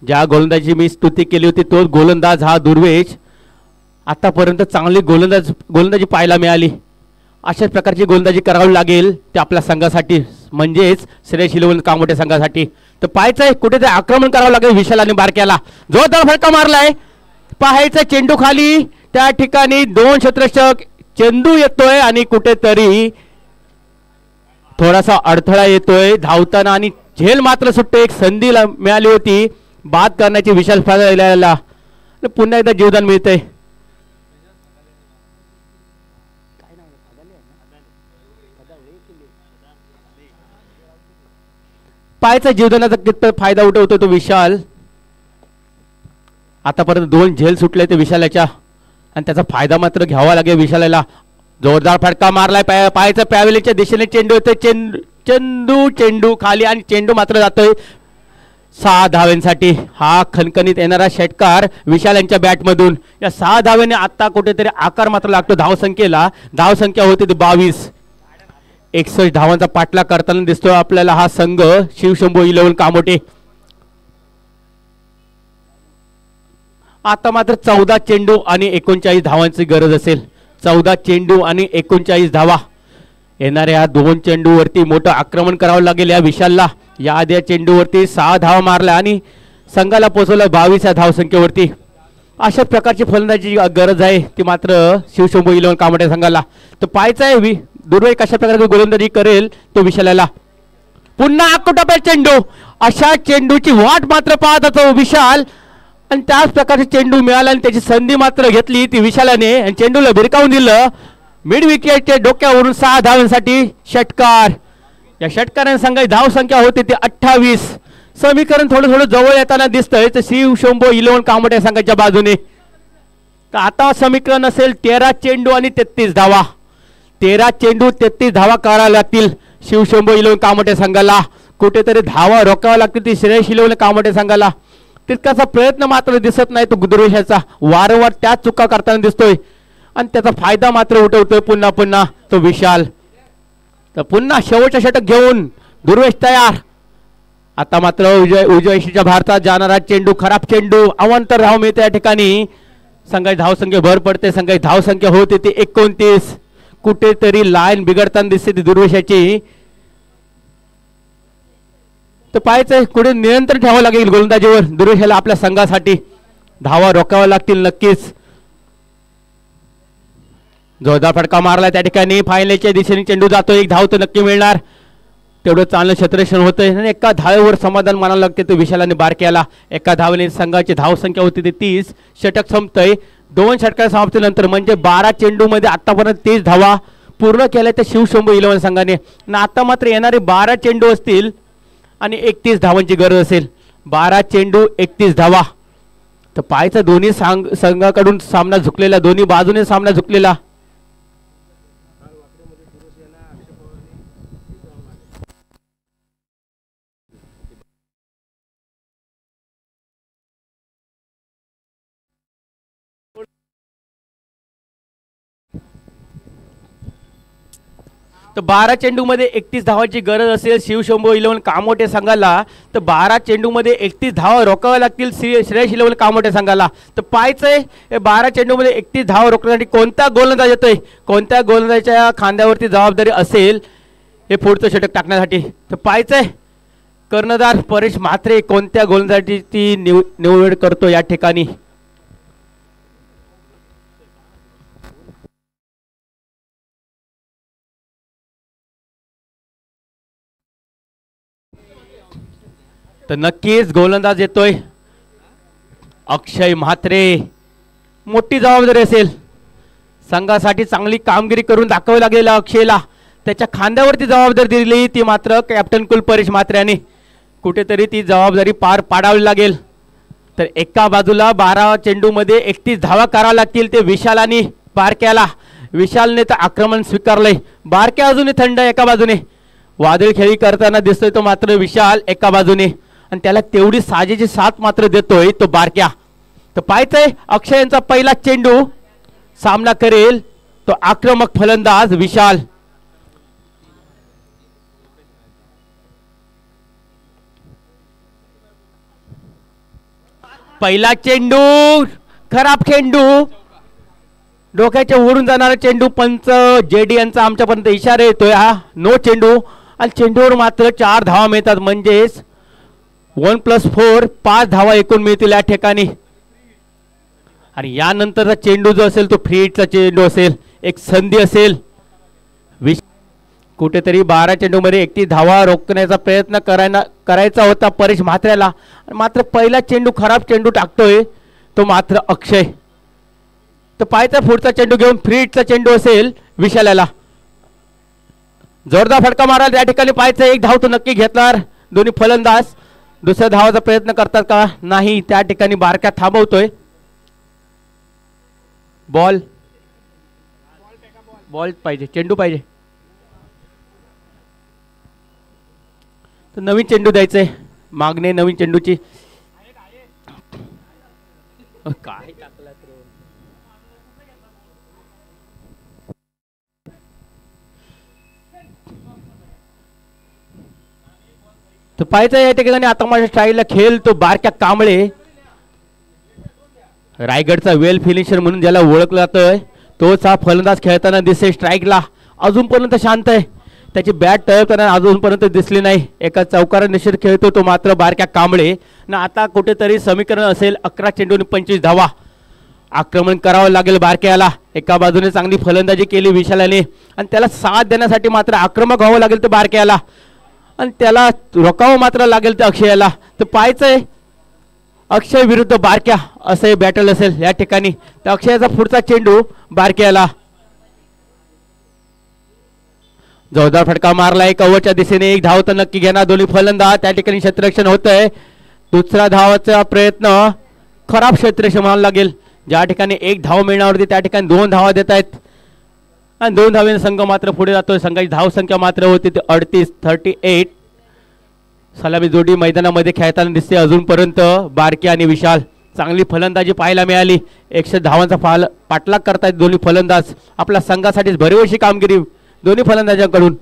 ज्या गोलंदाजी मी स्तुती केली होती तोच गोलंदाज हा दुर्वेश. आतापर्यंत चांगली गोलंदाजी पाहायला मिळाली. अशाच प्रकारची गोलंदाजी करावी लागेल ते आपल्या संघासाठी म्हणजेच श्रेयस इलेव्हन कामोठे संघासाठी. तर पाहायचंय कुठेतरी आक्रमण करावं लागेल विशाल आणि बारक्याला. जोरदार फटका मारलाय. पाहायचं चेंडू खाली. त्या ठिकाणी 2 क्षेत्ररक्षक. चेंडू येतोय आणि कुठेतरी थोडासा अडथळा येतोय धावताना आणि झेल मात्र सुटते. एक संधी मिळाली होती बाद करण्याची विशाल फायदा. पुन्हा एकदा जीवदान मिळतंय. पायचा जीवदानाचा कितपत फायदा उठवतो तो विशाल. आतापर्यंत 2 झेल सुटले ते विशालाच्या आणि त्याचा फायदा मात्र घ्यावा लागेल विशालाला. जोरदार फटका मारलाय. पायचा पॅवेलीच्या दिशेने चेंडू येतोय. चेंडू खाली आणि चेंडू मात्र जातोय 6 धावांसाठी. हा खणखणीत येणारा षटकार विशाल यांच्या बॅटमधून. या 6 धावेने आता कुठेतरी आकार मात्र लागतो धावसंख्येला. धावसंख्या होती 22. 61 धावांचा पाठलाग करताना दिसतोय आपल्याला हा संघ शिवशंभू इलेव्हन कामोठे. आता मात्र 14 चेंडू आणि 39 धावांची गरज असेल. 14 चेंडू आणि 39 धावा. येणाऱ्या 2 चेंडूवरती मोठं आक्रमण करावं लागेल या विशालला. या आधी चेंडूवरती 6 धावा मारल्या आणि संघाला पोहोचवलं 22 या धावसंख्येवरती. अशा प्रकारची फलंदाजी गरज आहे ती मात्र शिवशंभू इलेव्हन कामोठे संघाला. तर पाहायचं आहे दुर्वेश कशा प्रकारे गोलंदाजी करेल तो विशालाला. पुन्हा आकुटापॅ चेंडू. अशा चेंडूची वाट मात्र पाहत होतो विशाल आणि त्याच प्रकारचे चेंडू मिळाला आणि त्याची संधी मात्र घेतली ती विशालाने आणि चेंडूला भिरकावून दिलं. मिड विकेटच्या डोक्यावरून 6 धावांसाठी षटकार. या षटकाराने संघाची धावसंख्या होती ती 28. समीकरण थोडं जवळ येताना दिसतंय तर शिवशंभू इलेव्हन कामोठे संघाच्या बाजूने. तर आता समीकरण असेल 13 चेंडू आणि 33 धावा. 13 चेंडू 33 धावा कराव्या लागतील शिवशंभू इलेव्हन कामोठे संघाला. कुठेतरी धावा रोखाव्या लागतील ती श्रेयस इलेव्हन कामोठे संघाला. तितकाचा प्रयत्न मात्र दिसत नाही तो दुर्वेशाचा. वारंवार त्याच चुका करताना दिसतोय आणि त्याचा फायदा मात्र उठवतोय पुन्हा तो विशाल. तर पुन्हा शेवटच्या षटक घेऊन दुर्वेश तयार. आता मात्र उजव्या एशीच्या भारतात जाणारा चेंडू खराब चेंडू. अवांतर धाव मिळते या ठिकाणी. संघाची धावसंख्या भर पडते. संघाची धावसंख्या होते ती 29. कुठेतरी लाईन बिघडताना दिसते ती दुर्वेशाची. तर पाहायचंय कुठे नियंत्रण ठेवावं लागेल गोलंदाजीवर दुर्वेशाला. आपल्या संघासाठी धावा रोखाव्या लागतील नक्कीच. जोरदार फटका मारला त्या ठिकाणी. फायनलच्या दिशेने चेंडू जातो. 1 धाव तर नक्की मिळणार. तेवढं चांगलं क्षेत्ररक्षण होतंय आणि एका धावेवर समाधान मानावं लागते तो विशाल आणि बारक्याला. एका धावेने संघाची धावसंख्या होती ते 30. षटक संपतंय 2 षटकाच्या समाप्तीनंतर, म्हणजे 12 चेंडूमध्ये आतापर्यंत 30 धावा पूर्ण केल्या त्या शिवशंभू 11 संघाने. आणि आता मात्र येणारे 12 चेंडू असतील आणि 31 धावांची गरज असेल. 12 चेंडू 31 धावा. तर पाहायचं दोन्ही संघाकडून सामना झुकलेला, दोन्ही बाजूने सामना झुकलेला. तर 12 चेंडूमध्ये 31 धावांची गरज असेल शिवशंभू 11 कामोठे संघाला. तर 12 चेंडूमध्ये 31 धावा रोखाव्या लागतील श्रेयस 11 कामोठे संघाला. तर पाहायचंय 12 चेंडूमध्ये 31 धावा रोखण्यासाठी कोणता गोलंदाज येतोय, कोणत्या गोलंदाजाच्या खांद्यावरती जबाबदारी असेल हे पुढचं षटक टाकण्यासाठी. तर पाहायचंय कर्णधार परेश म्हात्रे कोणत्या गोलंदाजाची ती निवड करतो या ठिकाणी. तर नक्कीच गोलंदाज येतोय अक्षय म्हात्रे. मोठी जबाबदारी असेल संघासाठी, चांगली कामगिरी करून दाखवावी लागेल अक्षयला. त्याच्या खांद्यावरती जबाबदारी दिली ती मात्र कॅप्टन कुल परेश म्हात्रे यांनी कुठेतरी ती जबाबदारी पार पाडावी लागेल. तर एका बाजूला 12 चेंडूमध्ये 31 धावा कराव्या लागतील ते विशाल आणि बारक्याला. विशालने तर आक्रमण स्वीकारलंय, बारक्या अजूनही थंड एका बाजूने. वादळ खेळी करताना दिसतोय तो मात्र विशाल एका बाजूने, आणि त्याला तेवढी साजेची साथ मात्र देतोय तो बारक्या. तर पाहायचंय अक्षय यांचा पहिला चेंडू सामना करेल तो आक्रमक फलंदाज विशाल. पहिला चेंडू खराब चेंडू, डोक्याच्या उडून जाणारा चेंडू. पंच जेडी यांचा आमच्यापर्यंत इशारा येतोय हा नो चेंडू. आणि चेंडूवर मात्र 4 धावा मिळतात, म्हणजेच 1+4 5 धावा एकूण मिळतील या ठिकाणी. आणि यानंतरचा चेंडू जो असेल तो फ्री हिटचा चेंडू असेल, एक संधी असेल. कुठेतरी 12 चेंडूमध्ये 31 धावा रोखण्याचा प्रयत्न करायचा होता परेश म्हात्र्याला, मात्र पहिला चेंडू खराब चेंडू टाकतोय तो मात्र अक्षय. तर पाहायचा पुढचा चेंडू घेऊन फ्री हिटचा चेंडू असेल विशालाला. जोरदार फटका मारायला त्या ठिकाणी पाहायचं, एक धाव तो नक्की घेतणार दोन्ही फलंदाज. दुसऱ्या धावाचा प्रयत्न करतात का नाही, त्या ठिकाणी बारक्या थांबवतोय. बॉल पाहिजे, चेंडू पाहिजे. तर नवीन चेंडू द्यायचंय, मागणे नवीन चेंडूची. काय टाकला तर पाहायचं या ठिकाणी आता माझ्या स्टाईलला खेळ तो बारक्या कांबळे. रायगडचा वेल फिनिशर म्हणून ज्याला ओळखलं जातोय तोच हा फलंदाज खेळताना दिसे. स्ट्राईकला अजूनपर्यंत शांत आहे, त्याची बॅट टळताना अजूनपर्यंत दिसली नाही. एका चौकार निश्चित खेळतो तो मात्र बारक्या कांबळे. ना आता कुठेतरी समीकरण असेल 11 चेंडूने 25 धावा. आक्रमण करावं लागेल बारक्याला. एका बाजूने चांगली फलंदाजी केली विशालाने, आणि त्याला साथ देण्यासाठी मात्र आक्रमक व्हावं लागेल तर बारक्याला, आणि त्याला रोखावं मात्र लागेल तर अक्षयाला. तर पाहायचंय अक्षय विरुद्ध बारक्या असं हे बॅटल असेल या ठिकाणी. तर अक्षयाचा पुढचा चेंडू बारक्याला. जोरदार फटका मारलाय कव्हरच्या दिशेने, एक धाव तर नक्की घेणार दोन्ही फलंदाज. त्या ठिकाणी क्षेत्ररक्षण होतंय. दुसरा धावाचा प्रयत्न खराब क्षेत्ररक्षण म्हणावं लागेल. ज्या ठिकाणी एक धाव मिळण्यावरती त्या ठिकाणी 2 धावा देत आहेत, आणि 2 धावेने संघ मात्र पुढे जातोय. संघाची धावसंख्या मात्र होती ते 38. सलामी जोडी मैदानामध्ये खेळताना दिसते अजूनपर्यंत बारके आणि विशाल. चांगली फलंदाजी पाहायला मिळाली. 100 धावांचा पाठलाग करतायत दोन्ही फलंदाज. आपल्या संघासाठी भरवशी कामगिरी दोन्ही फलंदाजांकडून.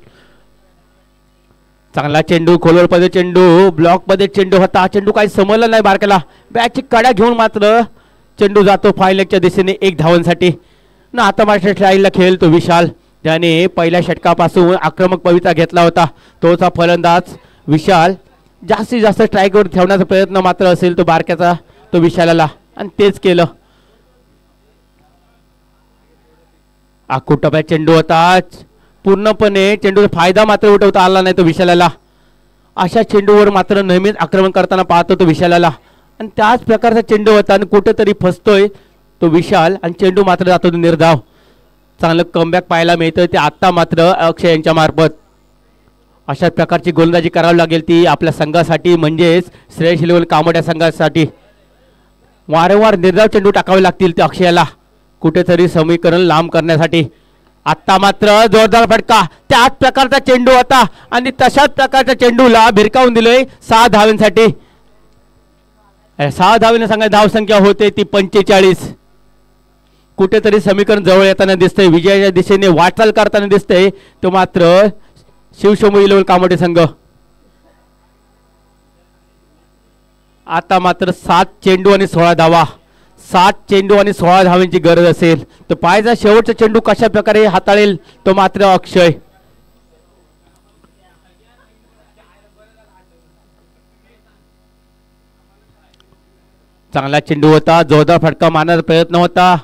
चांगला चेंडू, खोलवरमध्ये चेंडू, ब्लॉकमध्ये चेंडू होता. चेंडू काही समजला नाही बारकेला. बॅटची कड्या घेऊन मात्र चेंडू जातो फायलेगच्या दिशेने 1 धावांसाठी. ना आता मास्टर स्टाईलला खेळतो विशाल, त्याने पहिल्या षटकापासून आक्रमक पवित्रा घेतला होता. तोच हा फलंदाज विशाल. जास्तीत जास्त स्ट्राईकवर ठेवण्याचा प्रयत्न मात्र असेल तो बारक्याचा तो विशालाला, आणि तेच केलं. आखूटप्या चेंडू होता, पूर्णपणे चेंडूचा फायदा मात्र उठवता आला नाही तो विशालाला. अशा चेंडूवर मात्र नेहमीच आक्रमण करताना पाहतो तो विशालाला आणि त्याच प्रकारचा चेंडू होता आणि कुठेतरी फसतोय तो विशाल आणि चेंडू मात्र जातो निर्धाव. चांगलं कमबॅक पाहायला मिळतं ते आत्ता मात्र अक्षय यांच्या मार्फत. अशा प्रकारची गोलंदाजी करावी लागेल ती आपल्या संघासाठी म्हणजेच श्रेयस इलेव्हन कामोड संघासाठी. वारंवार निर्धाव चेंडू टाकावे लागतील ते अक्षयाला कुठेतरी समीकरण लांब करण्यासाठी. आत्ता मात्र जोरदार फटका त्याच प्रकारचा चेंडू होता आणि तशाच प्रकारच्या चेंडूला भिरकावून दिलंय 6 धावांसाठी. 6 धावेने सांगा धावसंख्या होते ती 45. कुठेतरी समीकरण जवळ येताना दिसतंय विजयाच्या दिशेने वाटचाल करताना दिसतंय तो मात्र शिवशंभू इलेव्हन कामोडे संघ. आता मात्र 7 चेंडू आणि 16 धावा. 7 चेंडू आणि 16 धावांची गरज असेल तर पायचा शेवटचा चेंडू कशा प्रकारे हाताळेल तो मात्र अक्षय. चांगला चेंडू होता जोरदार फटका मारण्याचा प्रयत्न होता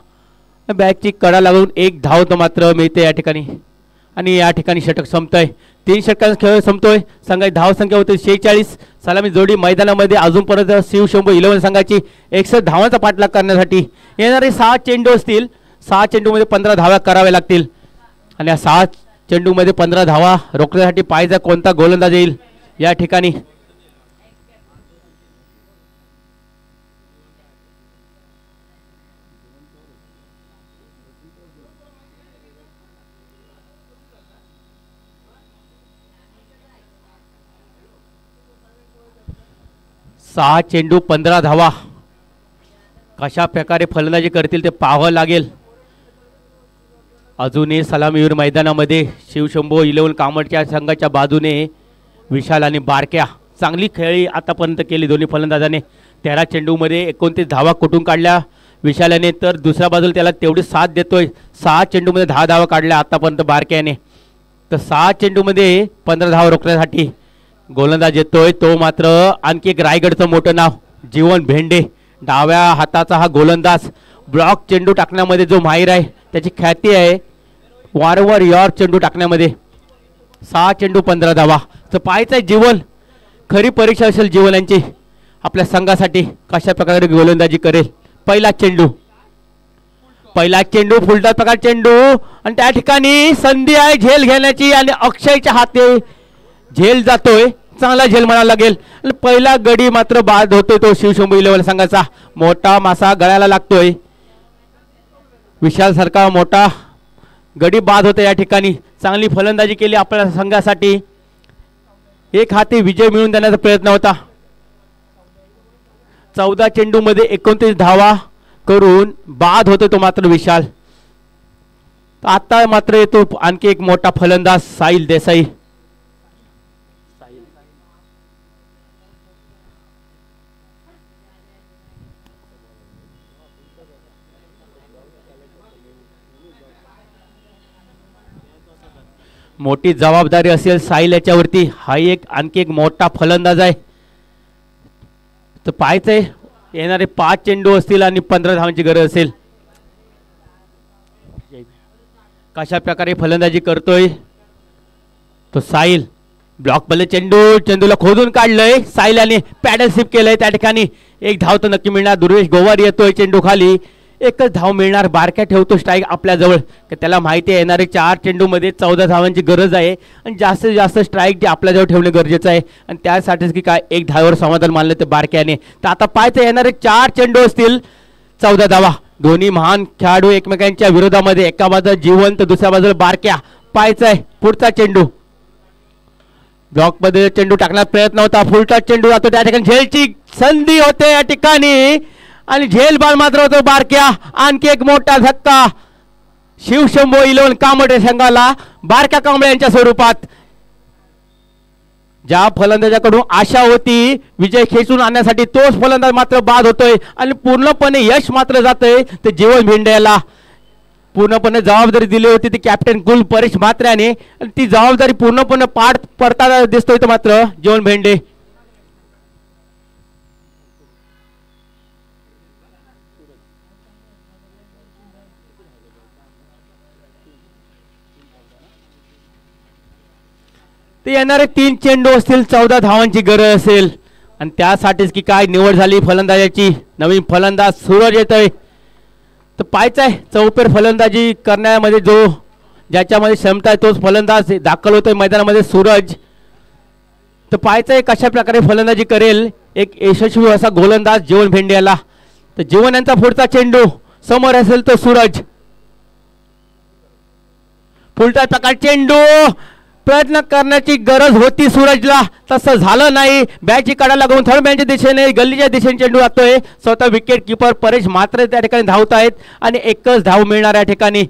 बॅटची कडा लागून 1 धाव तो मात्र मिळते या ठिकाणी आणि या ठिकाणी षटक संपतंय. 3 षटकांचा खेळ संपतोय. संघाची धावसंख्या होते 46. सलामी जोडी मैदानामध्ये अजून परत शिवशंभू इलेव्हन संघाची 61 धावांचा पाठलाग करण्यासाठी येणारे 6 चेंडू असतील. 6 चेंडूमध्ये 15 धावा कराव्या लागतील आणि या 6 चेंडूमध्ये 15 धावा रोखण्यासाठी पायचा कोणता गोलंदाज येईल या ठिकाणी. सहा चेंडू 15 धावा कशा प्रकारे फलंदाजी करतील ते पाहावं लागेल. अजूनही सलामीवीर मैदानामध्ये शिवशंभू इलेव्हन कामोडच्या संघाच्या बाजूने विशाल आणि बारक्या चांगली खेळी आतापर्यंत केली दोन्ही फलंदाजाने. 13 चेंडूमध्ये 29 धावा कुठून काढल्या विशालाने तर दुसऱ्या बाजूला त्याला तेवढी साथ देतोय. 6 चेंडूमध्ये 10 धावा काढल्या आतापर्यंत बारक्याने तर 6 चेंडूमध्ये 15 धावा रोखण्यासाठी गोलंदाज येतोय तो मात्र आणखी एक रायगडचं मोठं नाव जीवन भेंडे. डाव्या हाताचा हा गोलंदाज ब्लॉक चेंडू टाकण्यामध्ये जो माहीर आहे त्याची ख्याती आहे वारंवार यॉर्क चेंडू टाकण्यामध्ये. 6 चेंडू 15 धावा तर पाहायचं आहे जीवन खरी परीक्षा असेल जीवन यांची आपल्या संघासाठी कशा प्रकारे गोलंदाजी करेल. पहिला चेंडू फुलटा प्रकार चेंडू आणि त्या ठिकाणी संधी आहे झेल घेण्याची आणि अक्षयच्या हाती झेल जातोय. चांगला झेल म्हणायला लागेल. पहिला गडी मात्र बाद होतोय तो शिवशंभू इलेव्हन संघाचा. मोठा मासा गळ्याला लागतोय. विशाल सारखा मोठा गडी बाद होते या ठिकाणी. चांगली फलंदाजी केली आपल्या संघासाठी. एक हाती विजय मिळवून देण्याचा प्रयत्न होता. 14 चेंडू मध्ये 29 धावा करून बाद होतो तो मात्र विशाल. आता मात्र येतो आणखी एक मोठा फलंदाज साहिल देसाई. मोठी जबाबदारी असेल साहिल याच्यावरती. हा एक आणखी एक मोठा फलंदाज आहे तर पाहायचंय येणारे 5 चेंडू असतील आणि 15 धावांची गरज असेल. कशा प्रकारे फलंदाजी करतोय तो साहिल. ब्लॉक बल्ले चेंडूला खोदून काढलंय साहिल याने पॅडल स्लिप केलंय. त्या ठिकाणी 1 धाव तर नक्की मिळणार. दुर्वेश गोवार येतोय चेंडू खाली. 1च धाव मिळणार. बारक्या ठेवतो स्ट्राईक आपल्या जवळ. त्याला माहिती आहे येणारे 4 चेंडूमध्ये 14 धावांची गरज आहे आणि जास्तीत जास्त स्ट्राईक जे आपल्या जवळ ठेवणे गरजेचं आहे आणि त्यासाठीच की काय 1 धावावर समाधान मानलं ते बारक्याने. तर आता पाहायचं येणारे 4 चेंडू असतील 14 धावा. दोन्ही महान खेळाडू एकमेकांच्या विरोधामध्ये. एका बाजूला जीवन तर दुसऱ्या बाजूला बारक्या. पाहायचं आहे पुढचा चेंडू. ब्लॉक मध्ये चेंडू टाकण्याचा प्रयत्न होता. फुलटा चेंडू जातो त्या ठिकाणी झेलची संधी होते या ठिकाणी आणि झेल बॉल मात्र होतो बारक्या. आणखी एक मोठा धक्का शिवशंभू इलेव्हन कामोडे संघाला बारक्या कांबळे यांच्या स्वरूपात. ज्या फलंदाजाकडून आशा होती विजय खेचून आणण्यासाठी तोच फलंदाज मात्र बाद होतोय आणि पूर्णपणे यश मात्र जातंय ते जीवन भेंडे याला. पूर्णपणे जबाबदारी दिली होती ती कॅप्टन कुल परेश म्हात्र्याने आणि ती जबाबदारी पूर्णपणे पार पडताना दिसतोय तो मात्र जीवन भेंडे. ते येणारे 3 चेंडू असतील 14 धावांची गरज असेल आणि त्यासाठीच की काय निवड झाली फलंदाजाची. नवीन फलंदाज सूरज येतोय. तर पाहायचं आहे चौफेर फलंदाजी करण्यामध्ये जो ज्याच्यामध्ये क्षमता आहे तोच फलंदाज दाखल होतोय मैदानामध्ये सूरज. तर पाहायचं आहे कशा प्रकारे फलंदाजी करेल एक यशस्वी असा गोलंदाज जीवन भेंडे याला. तर जीवन यांचा पुढचा चेंडू समोर असेल तो सूरज. पुढचा प्रकार चेंडू प्रयत्न करण्याची गरज होती सूरजला, तसं झालं नाही. बॅटची कडा लागून थर्ड बॅनच्या दिशेने गल्लीच्या दिशेने चेंडू लागतोय. स्वतः विकेट किपर परेश मात्र त्या ठिकाणी धावत आहेत आणि एकच धाव मिळणार या ठिकाणी.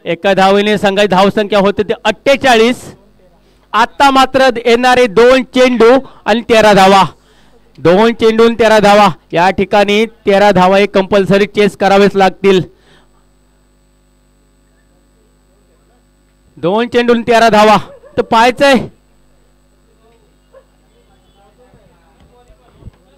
एका धावेने संघाची धावसंख्या होते ते 48. आता मात्र येणारे 2 चेंडू आणि 13 धावा. 2 चेंडू 13 धावा. या ठिकाणी 13 धावा एक कंपल्सरी चेस करावेच लागतील. 2 चेंडू 13 धावा. तर पाहायचंय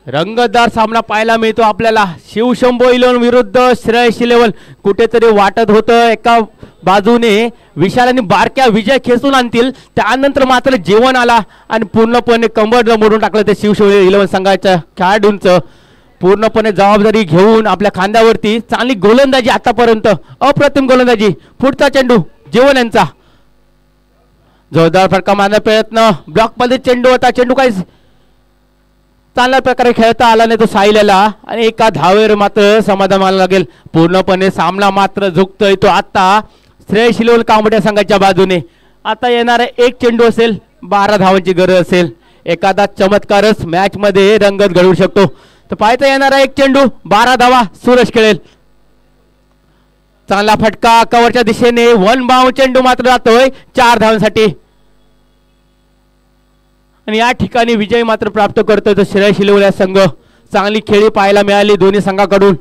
रंगतदार सामना पाहायला मिळतो आपल्याला. शिवशंभो 11 विरुद्ध श्रेयस 11. कुठेतरी वाटत होतं एका बाजूने विशाल आणि बारक्या विजय खेचून आणतील, त्यानंतर मात्र जीवन आला आणि पूर्णपणे कंबर मोडून टाकलं ते शिवशंभो 11 संघाच्या खेळाडूंचं. पूर्णपणे जबाबदारी घेऊन आपल्या खांद्यावरती चांगली गोलंदाजी आतापर्यंत अप्रतिम गोलंदाजी. पुढचा चेंडू जीवन यांचा जोरदार फटका मारण्याचा प्रयत्न. ब्लॉक मध्ये चेंडू होता. चेंडू काही चांगल्या प्रकारे खेळता आला नाही तो साहिलला आणि एका धावेवर मात्र समाधान मानावं लागेल. पूर्णपणे सामना मात्र झुकतोय तो आता श्रेयस 11 कामोठ्या संघाच्या बाजूने. आता येणारा एक चेंडू असेल 12 धावांची गरज असेल. एखादा चमत्कारच मॅच मध्ये रंगत घडवू शकतो. तर पाहायचा येणारा एक चेंडू 12 धावा सूरज खेळेल. चांगला फटका कव्हरच्या दिशेने. 1 बाउंड चेंडू मात्र जातोय 4 धावांसाठी आणि या ठिकाणी विजय मात्र प्राप्त करतोय तो श्रेयस 11 संघ. चांगली खेळी पाहायला मिळाली दोन्ही संघाकडून.